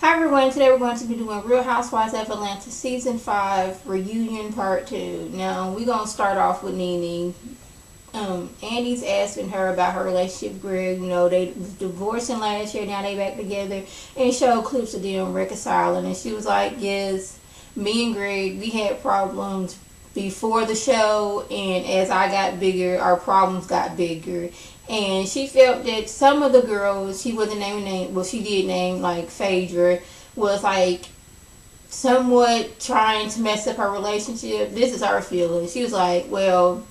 Hi everyone, today we're going to be doing Real Housewives of Atlanta Season 5 Reunion Part 2. Now, we're going to start off with Nene. Andy's asking her about her relationship with Greg. You know, they was divorcing last year, now they back together, and showed clips of them reconciling. And she was like, yes, me and Greg, we had problems before the show, and as I got bigger, our problems got bigger. And she felt that some of the girls, she wasn't naming names, well, she did name, like, Phaedra, was, like, somewhat trying to mess up her relationship. This is her feeling. She was like, well,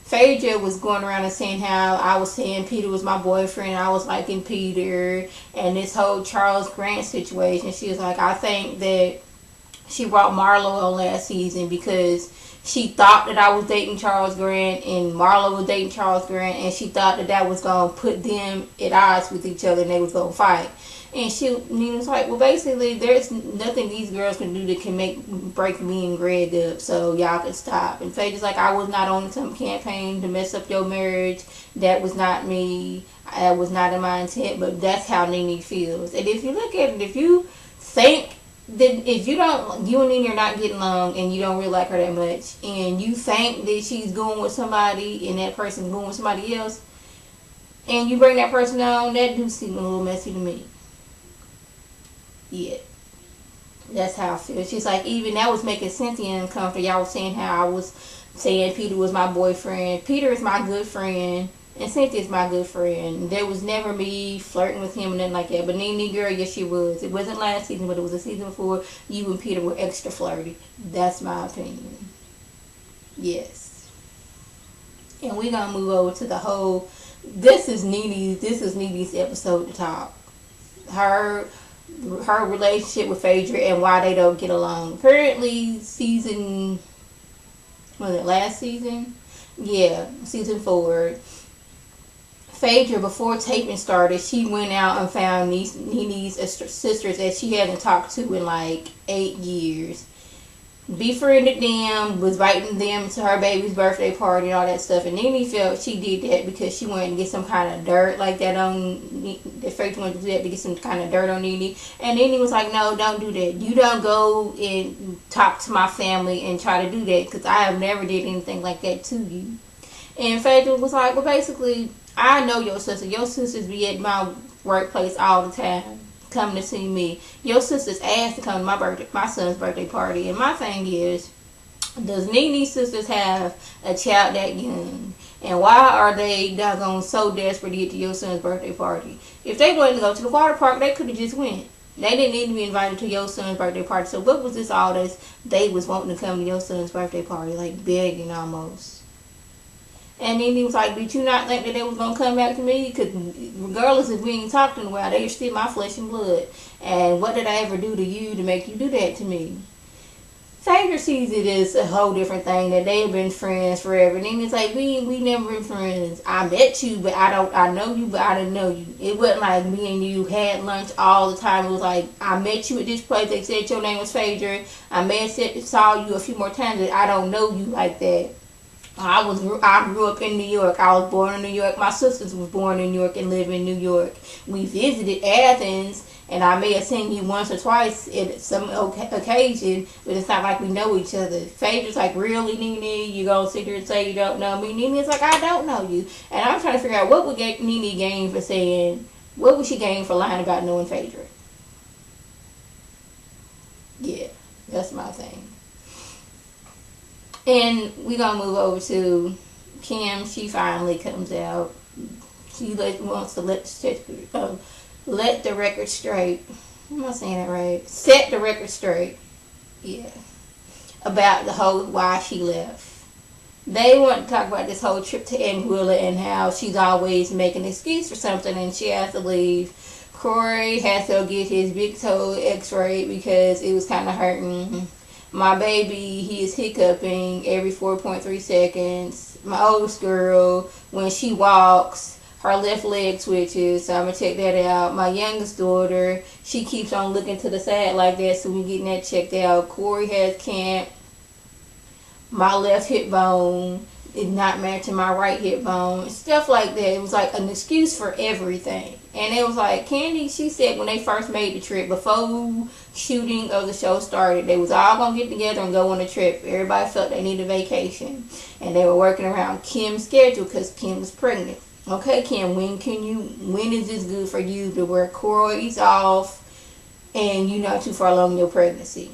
Phaedra was going around and saying how I was saying Peter was my boyfriend, I was liking Peter, and this whole Charles Grant situation. She was like, I think that she brought Marlo on last season because she thought that I was dating Charles Grant and Marlo was dating Charles Grant, and she thought that that was going to put them at odds with each other and they was going to fight. And Nina was like, well, basically, there's nothing these girls can do that can break me and Greg up, so y'all can stop. And Faye's like, I was not on some campaign to mess up your marriage. That was not me. That was not in my intent, but that's how Nene feels. And if you look at it, if you think that if you and Nene are not getting along and you don't really like her that much, and you think that she's going with somebody and that person's going with somebody else, and you bring that person on, that do seem a little messy to me. Yeah. That's how I feel. She's like, even that was making Cynthia uncomfortable. Y'all was saying how I was saying Peter was my boyfriend. Peter is my good friend. And Cynthia's my good friend. There was never me flirting with him and nothing like that. But Nene, girl, yes, she was. It wasn't last season, but it was a season before. You and Peter were extra flirty. That's my opinion. Yes. And we're going to move over to the whole... This is Nene's episode to talk. Her relationship with Phaedra and why they don't get along. Apparently, last season? Yeah, season 4. Phaedra, before taping started, she went out and found Nene's sisters that she hadn't talked to in like 8 years. Befriended them, was inviting them to her baby's birthday party and all that stuff. And Nene felt she did that because she wanted to get some kind of dirt like that on... That Phaedra wanted to do that to get some kind of dirt on Nene. And Nene was like, no, don't do that. You don't go and talk to my family and try to do that because I have never did anything like that to you. And Phaedra was like, well, basically, I know your sister. Your sisters be at my workplace all the time, coming to see me. Your sisters asked to come to my son's birthday party. And my thing is, does Nene's sisters have a child that young? And why are they doggone so desperate to get to your son's birthday party? If they wanted to go to the water park, they could have just went. They didn't need to be invited to your son's birthday party. So what was this all this they was wanting to come to your son's birthday party? Like begging almost. And then he was like, did you not think that they was going to come back to me? Because regardless if we ain't talking in a while, they are still my flesh and blood. And what did I ever do to you to make you do that to me? Phaedra sees it as a whole different thing, that they have been friends forever. And then it's like, we never been friends. I met you, but I know you, but I didn't know you. It wasn't like me and you had lunch all the time. It was like, I met you at this place. They said your name was Phaedra. I saw you a few more times, but I don't know you like that. I grew up in New York. I was born in New York. My sisters was born in New York and live in New York. We visited Athens, and I may have seen you once or twice at some occasion, but it's not like we know each other. Phaedra's like, really, Nene? You gonna sit here and say you don't know me? Nene's like, I don't know you. And I'm trying to figure out what would Nene gain for saying, what would she gain for lying about knowing Phaedra? Yeah, that's my thing. And we're going to move over to Kim. She finally comes out. She wants to let the record straight. Am I saying that right? Set the record straight. Yeah. About the whole why she left. They want to talk about this whole trip to Anguilla and how she's always making an excuse for something and she has to leave. Corey has to go get his big toe x-ray because it was kind of hurting. My baby, he is hiccuping every 4.3 seconds. My oldest girl, when she walks, her left leg twitches, so I'm going to check that out. My youngest daughter, she keeps on looking to the side like that, so we're getting that checked out. Corey has camp. My left hip bone is not matching my right hip bone. Stuff like that. It was like an excuse for everything. And it was like, Candy, she said when they first made the trip, before shooting of the show started, they was all going to get together and go on a trip. Everybody felt they needed a vacation. And they were working around Kim's schedule because Kim was pregnant. Okay, Kim, when is this good for you to wear Corey's off and you're not too far along in your pregnancy?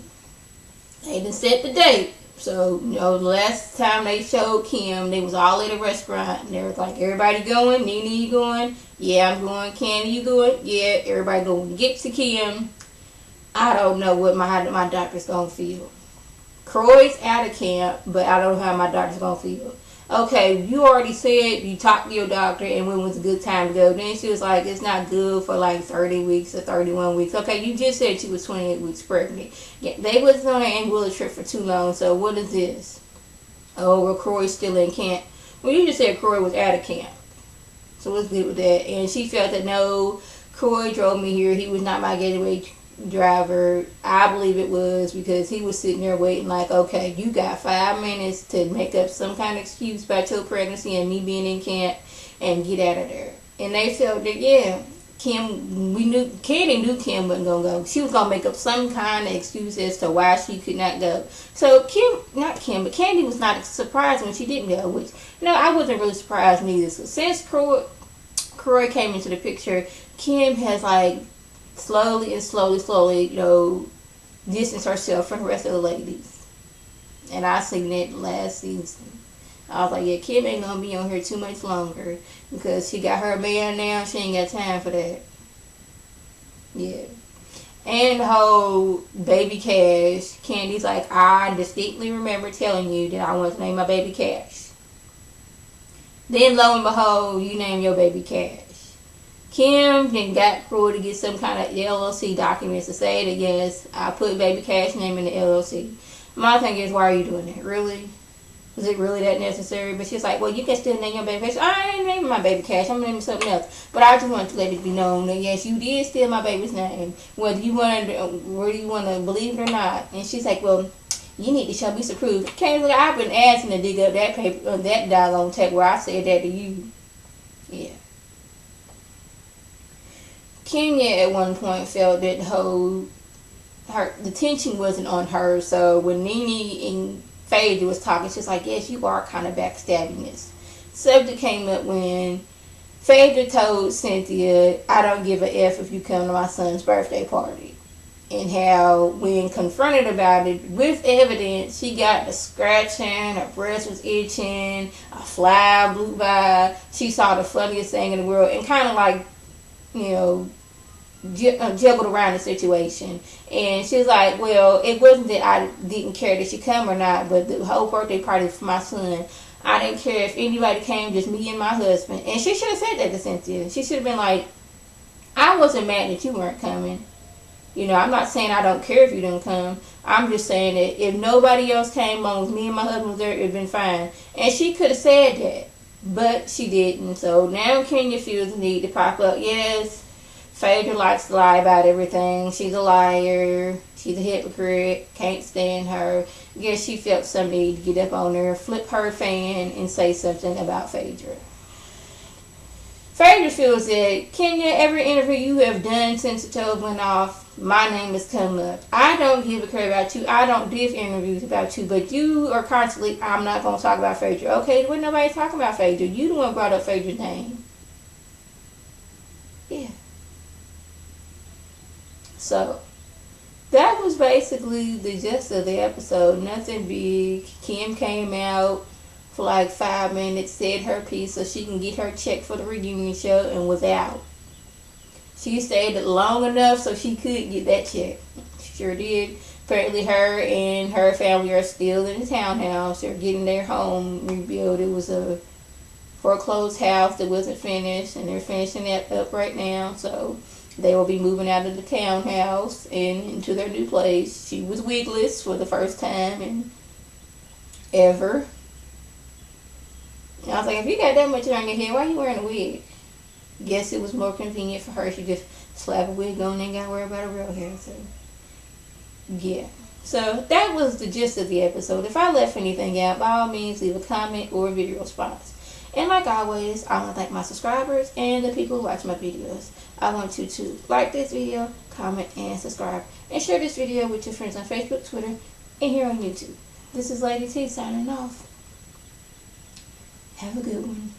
They done set the date. So, the last time they showed Kim, they was all at a restaurant. And they was like, everybody going? Nene, you going? Yeah, I'm going. Candy, you going? Yeah, everybody going. Get to Kim. I don't know what my doctor's going to feel. Croyd's out of camp, but I don't know how my doctor's going to feel. Okay, you already said you talked to your doctor and when was a good time to go. Then she was like, it's not good for like 30 weeks or 31 weeks. Okay, you just said she was 28 weeks pregnant. Yeah, they wasn't on an Anguilla trip for too long, so what is this? Oh, well, Croyd's still in camp. Well, you just said Croyd was out of camp. So what's good with that? And she felt that, no, Croyd drove me here. He was not my getaway driver. I believe it was because he was sitting there waiting like, okay, you got 5 minutes to make up some kind of excuse about your pregnancy and me being in camp and get out of there. And they felt that, yeah, Candy knew Kim wasn't going to go. She was going to make up some kind of excuse as to why she could not go. So but Candy was not surprised when she didn't go, which, I wasn't really surprised neither. So since Croyd came into the picture, Kim has like slowly, distance herself from the rest of the ladies. And I seen it last season. I was like, yeah, Kim ain't gonna be on here too much longer because she got her man now. She ain't got time for that. Yeah. And the whole baby Cash, Candy's like, I distinctly remember telling you that I want to name my baby Cash. Then lo and behold, you name your baby Cash. Kim then got Croyd to get some kind of LLC documents to say that, yes, I put baby Cash name in the LLC. My thing is, why are you doing that? Really? Is it really that necessary? But she's like, well, you can still name your baby Cash. I ain't naming my baby Cash. I'm naming something else. But I just want to let it be known that, yes, you did steal my baby's name, whether you want to believe it or not. And she's like, well, you need to show me some proof. I've been asking to dig up that paper, that doggone tape where I said that to you. Yeah. Kenya at one point felt that the tension wasn't on her. So when Nene and Phaedra was talking, she's like, yes, you are kind of backstabbing this. Subject came up when Phaedra told Cynthia, I don't give a F if you come to my son's birthday party. And how when confronted about it with evidence, she got the scratching, her breast was itching, a fly blew by. She saw the funniest thing in the world and kind of like, juggled around the situation. And she was like, well, it wasn't that I didn't care that she come or not, but the whole birthday party for my son, I didn't care if anybody came, just me and my husband. And she should have said that to Cynthia. She should have been like, I wasn't mad that you weren't coming. I'm not saying I don't care if you didn't come. I'm just saying that if nobody else came, long as me and my husband was there, it'd been fine. And she could have said that, but she didn't. So now Kenya feels the need to pop up. Yes, Phaedra likes to lie about everything. She's a liar. She's a hypocrite. Can't stand her. Guess she felt some need to get up on her, flip her fan, and say something about Phaedra. Phaedra feels that, Kenya, every interview you have done since the show went off, my name has come up. I don't give a crap about you. I don't do interviews about you, but you are constantly, I'm not going to talk about Phaedra. Okay, when nobody's talking about Phaedra, you the one brought up Phaedra's name. Yeah. So, that was basically the gist of the episode. Nothing big. Kim came out for like 5 minutes, said her piece so she can get her check for the reunion show, and was out. She stayed long enough so she could get that check. She sure did. Apparently her and her family are still in the townhouse. They're getting their home rebuilt. It was a foreclosed house that wasn't finished, and they're finishing that up right now. So they will be moving out of the townhouse and into their new place. She was wigless for the first time in ever. And I was like, if you got that much on your head, why are you wearing a wig? Guess it was more convenient for her. She just slap a wig on and ain't got to worry about her real hair. So, yeah. So, that was the gist of the episode. If I left anything out, by all means, leave a comment or a video response. And like always, I want to thank my subscribers and the people who watch my videos. I want you to like this video, comment, and subscribe. And share this video with your friends on Facebook, Twitter, and here on YouTube. This is Lady T signing off. Have a good one.